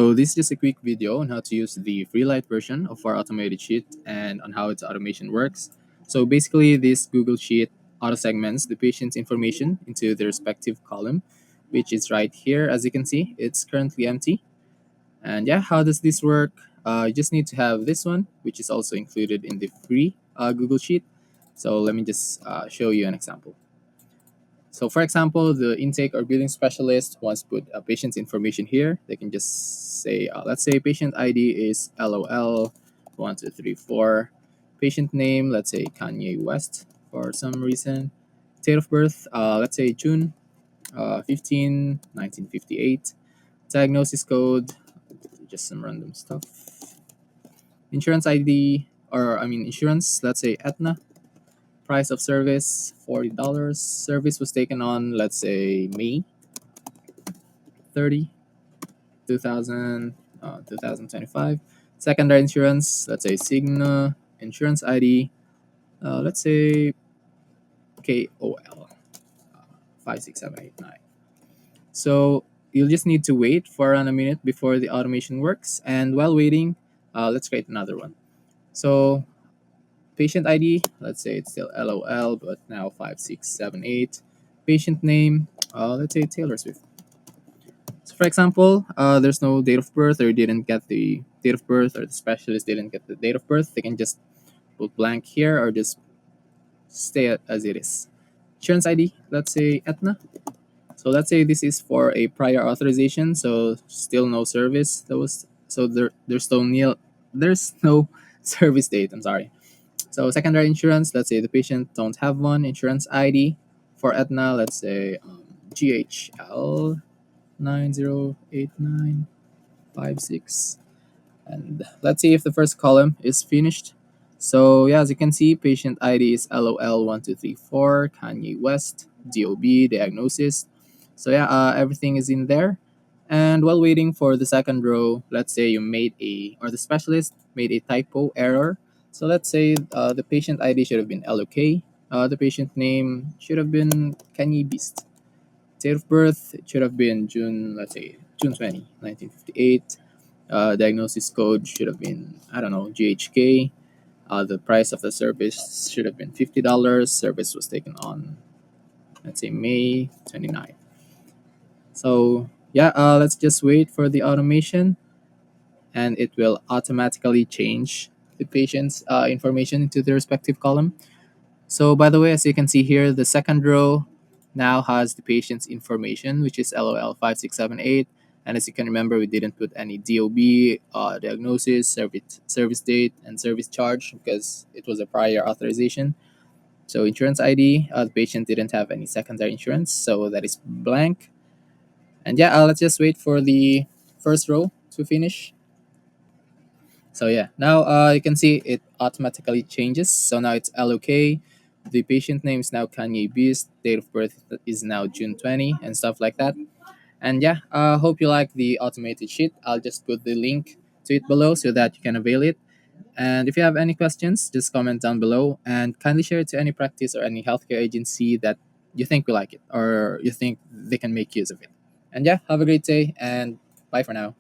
So this is just a quick video on how to use the free Lite version of our automated sheet and on how its automation works. So basically this Google Sheet auto segments the patient's information into the respective column, which is right here. As you can see, it's currently empty. And yeah, how does this work? You just need to have this one, which is also included in the free Google Sheet. So let me just show you an example. So for example, the intake or billing specialist wants to put a patient's information here. They can just say, let's say patient ID is LOL1234. Patient name, let's say Kanye West for some reason. Date of birth, let's say June 15, 1958. Diagnosis code, just some random stuff. Insurance ID, or I mean insurance, let's say Aetna. Price of service, $40. Service was taken on, let's say, May 30, 2025. Secondary insurance, let's say Cigna. Insurance ID, let's say KOL, 56789. So you'll just need to wait for around a minute before the automation works. And while waiting, let's create another one. So patient ID, let's say it's still LOL, but now 5678. Patient name, let's say Taylor Swift. So for example, there's no date of birth, or you didn't get the date of birth, or the specialist didn't get the date of birth. They can just put blank here or just stay as it is. Insurance ID, let's say Aetna. So let's say this is for a prior authorization, so still no service. There's no service date. I'm sorry. So secondary insurance, let's say the patient don't have one. Insurance ID for Aetna, let's say GHL 908956. And let's see if the first column is finished. So yeah, as you can see, patient ID is LOL1234, Kanye West, DOB, diagnosis. So yeah, everything is in there. And while waiting for the second row, let's say the specialist made a typo error. So let's say the patient ID should have been LOK. The patient name should have been Kanye Beast. Date of birth, it should have been let's say June 20, 1958. Diagnosis code should have been, I don't know, GHK. The price of the service should have been $50. Service was taken on, let's say, May 29th. So yeah, let's just wait for the automation, and it will automatically change the patient's information into the respective column. So by the way, as you can see here, the second row now has the patient's information, which is LOL5678. And as you can remember, we didn't put any DOB, diagnosis, service date, and service charge because it was a prior authorization. So insurance ID, the patient didn't have any secondary insurance, so that is blank. And yeah, let's just wait for the first row to finish. So yeah, now you can see it automatically changes. So now it's LOK. The patient name is now Kanye Beast. Date of birth is now June 20 and stuff like that. And yeah, hope you like the automated sheet. I'll just put the link to it below so that you can avail it. And if you have any questions, just comment down below and kindly share it to any practice or any healthcare agency that you think will like it or you think they can make use of it. And yeah, have a great day and bye for now.